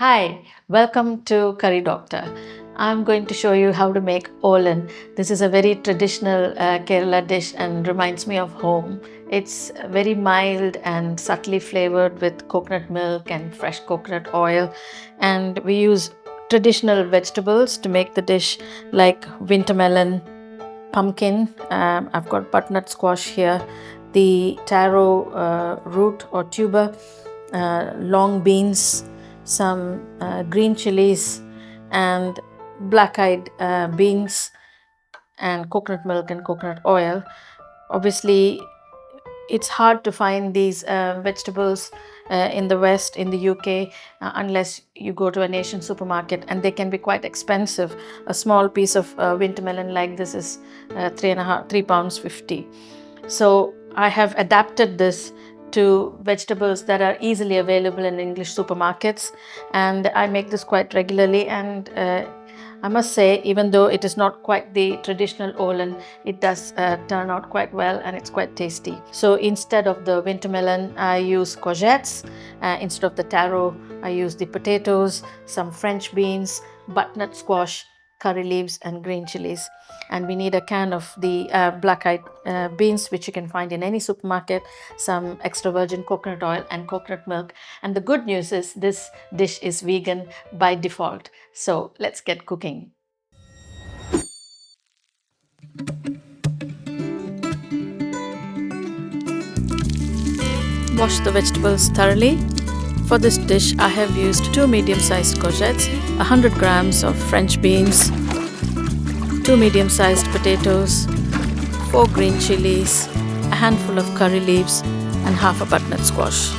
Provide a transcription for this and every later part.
Hi, welcome to Curry Doctor. I'm going to show you how to make Olan. This is a very traditional Kerala dish and reminds me of home. It's very mild and subtly flavored with coconut milk and fresh coconut oil. And we use traditional vegetables to make the dish like winter melon, pumpkin. I've got butternut squash here, the taro root or tuber, long beans, some green chilies, and black-eyed beans, and coconut milk and coconut oil. Obviously, it's hard to find these vegetables in the West, in the UK, unless you go to an Asian supermarket, and they can be quite expensive. A small piece of winter melon like this is £3 50. So I have adapted this to vegetables that are easily available in English supermarkets, and I make this quite regularly. And I must say, even though it is not quite the traditional Olan, it does turn out quite well and it's quite tasty. So instead of the winter melon, I use courgettes. Instead of the taro, I use the potatoes, some French beans, butternut squash, curry leaves, and green chilies. And we need a can of the black-eyed beans, which you can find in any supermarket, some extra virgin coconut oil and coconut milk. And the good news is this dish is vegan by default. So let's get cooking. Wash the vegetables thoroughly. For this dish, I have used 2 medium-sized courgettes, 100 grams of French beans, 2 medium-sized potatoes, 4 green chilies, a handful of curry leaves, and half a butternut squash.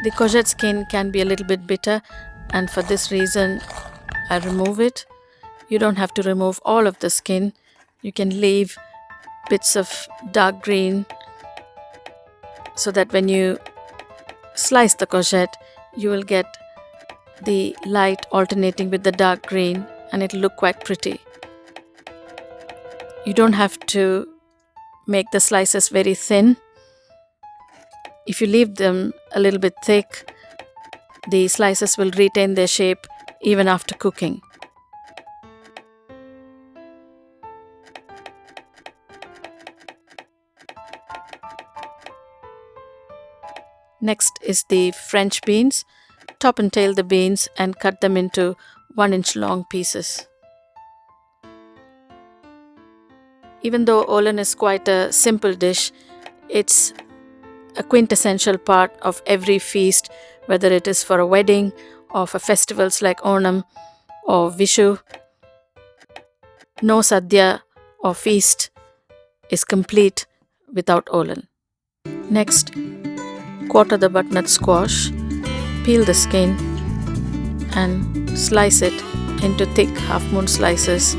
The courgette skin can be a little bit bitter, and for this reason, I remove it. You don't have to remove all of the skin. You can leave bits of dark green so that when you slice the courgette, you will get the light alternating with the dark green, and it'll look quite pretty. You don't have to make the slices very thin. If you leave them a little bit thick, the slices will retain their shape even after cooking. Next is the French beans. Top and tail the beans and cut them into 1-inch long pieces. Even though Olan is quite a simple dish, it's a quintessential part of every feast, whether it is for a wedding or for festivals like Onam or Vishu. No sadhya or feast is complete without Olan. Next, quarter the butternut squash, peel the skin and slice it into thick half-moon slices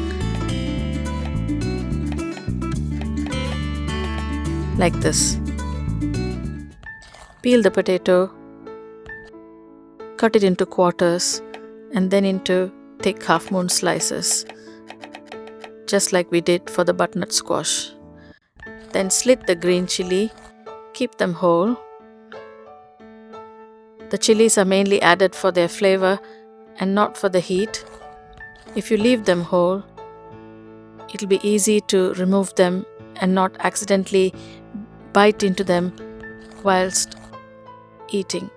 like this. Peel the potato, cut it into quarters and then into thick half-moon slices, just like we did for the butternut squash. Then slit the green chili, keep them whole. The chilies are mainly added for their flavor and not for the heat. If you leave them whole, it'll be easy to remove them and not accidentally bite into them whilst eating.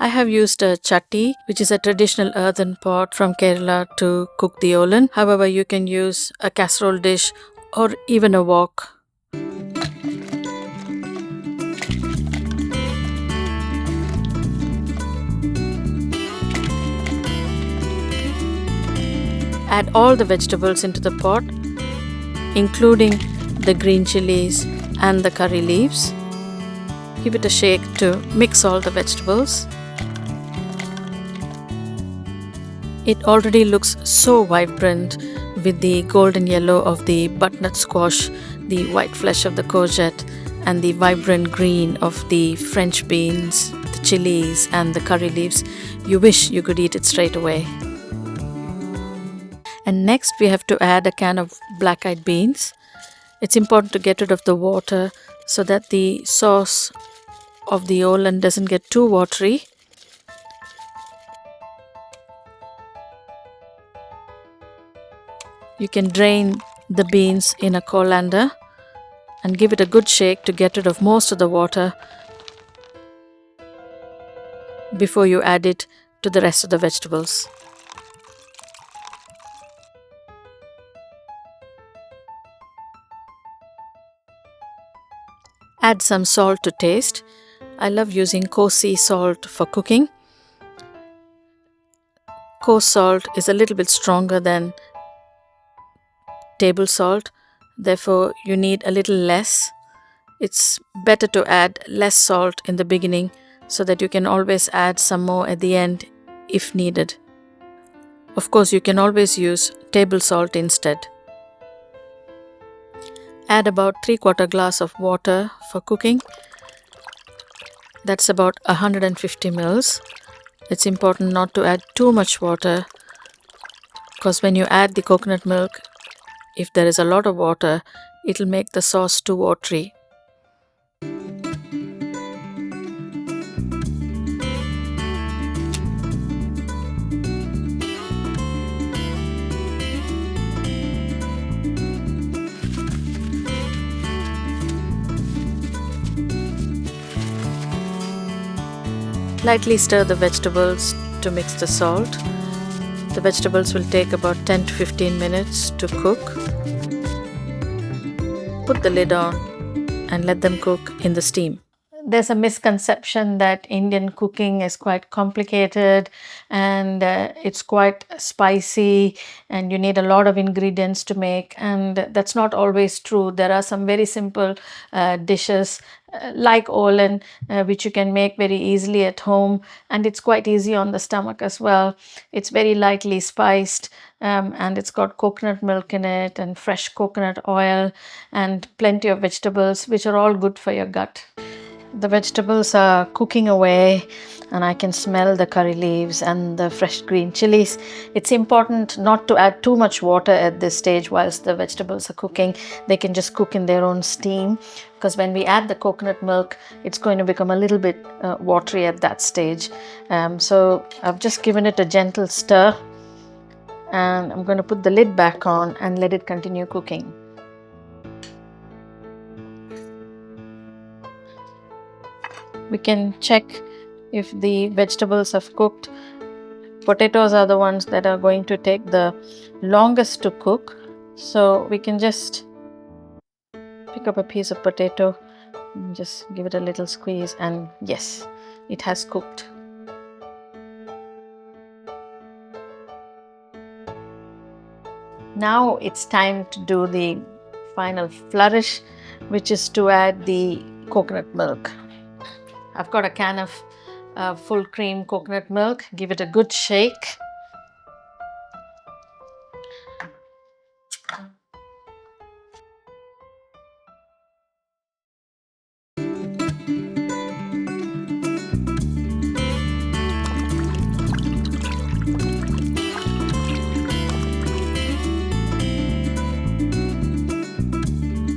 I have used a chatti, which is a traditional earthen pot from Kerala, to cook the Olan. However, you can use a casserole dish or even a wok. Add all the vegetables into the pot, including the green chilies and the curry leaves. Give it a shake to mix all the vegetables. It already looks so vibrant with the golden yellow of the butternut squash, the white flesh of the courgette, and the vibrant green of the French beans, the chilies, and the curry leaves. You wish you could eat it straight away. And next we have to add a can of black-eyed beans. It's important to get rid of the water so that the sauce of the Olan doesn't get too watery. You can drain the beans in a colander and give it a good shake to get rid of most of the water before you add it to the rest of the vegetables. Add some salt to taste. I love using coarse sea salt for cooking. Coarse salt is a little bit stronger than table salt, therefore, you need a little less. It's better to add less salt in the beginning so that you can always add some more at the end if needed. Of course, you can always use table salt instead. Add about 3/4 glass of water for cooking. That's about 150 ml. It's important not to add too much water because when you add the coconut milk, if there is a lot of water, it'll make the sauce too watery. Lightly stir the vegetables to mix the salt. The vegetables will take about 10 to 15 minutes to cook. Put the lid on and let them cook in the steam. There's a misconception that Indian cooking is quite complicated and it's quite spicy and you need a lot of ingredients to make, and that's not always true. There are some very simple dishes like Olan which you can make very easily at home, and it's quite easy on the stomach as well. It's very lightly spiced and it's got coconut milk in it and fresh coconut oil and plenty of vegetables which are all good for your gut. The vegetables are cooking away and I can smell the curry leaves and the fresh green chilies. It's important not to add too much water at this stage whilst the vegetables are cooking. They can just cook in their own steam, because when we add the coconut milk, it's going to become a little bit watery at that stage. So I've just given it a gentle stir and I'm going to put the lid back on and let it continue cooking. We can check if the vegetables have cooked. Potatoes are the ones that are going to take the longest to cook. So we can just pick up a piece of potato and just give it a little squeeze, and yes, it has cooked. Now it's time to do the final flourish, which is to add the coconut milk. I've got a can of full cream coconut milk. Give it a good shake.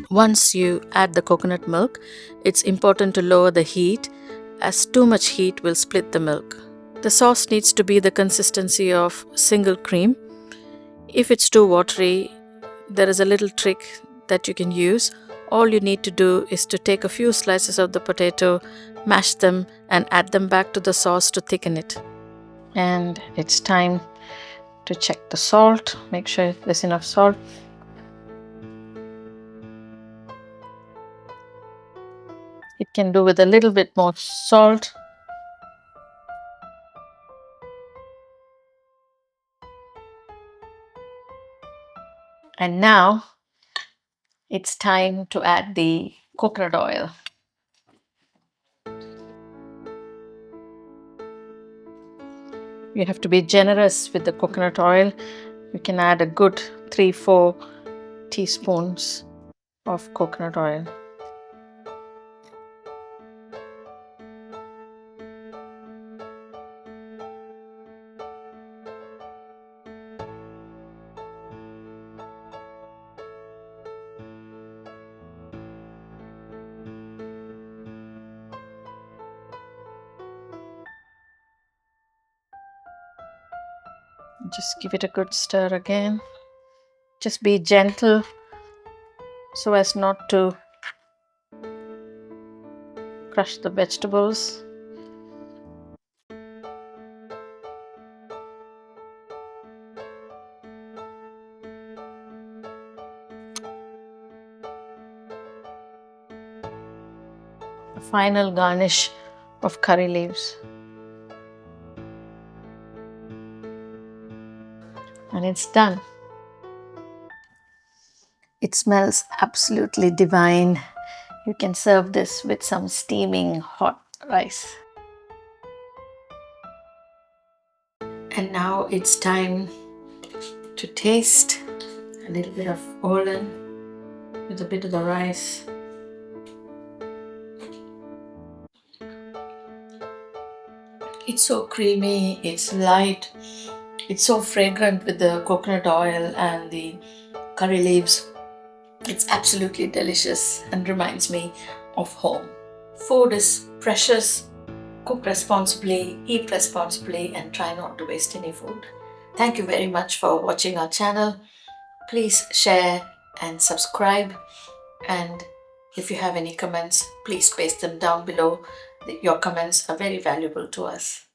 Once you add the coconut milk, it's important to lower the heat, as too much heat will split the milk. The sauce needs to be the consistency of single cream. If it's too watery, there is a little trick that you can use. All you need to do is to take a few slices of the potato, mash them, and add them back to the sauce to thicken it. And it's time to check the salt. Make sure there's enough salt. It can do with a little bit more salt. And now it's time to add the coconut oil. You have to be generous with the coconut oil. You can add a good 3-4 teaspoons of coconut oil. Just give it a good stir again. Just be gentle so as not to crush the vegetables. A final garnish of curry leaves. And it's done. It smells absolutely divine. You can serve this with some steaming hot rice. And now it's time to taste a little bit of Olan with a bit of the rice. It's so creamy, it's light, it's so fragrant with the coconut oil and the curry leaves. It's absolutely delicious and reminds me of home. Food is precious. Cook responsibly, eat responsibly, and try not to waste any food. Thank you very much for watching our channel. Please share and subscribe. And if you have any comments, please paste them down below. Your comments are very valuable to us.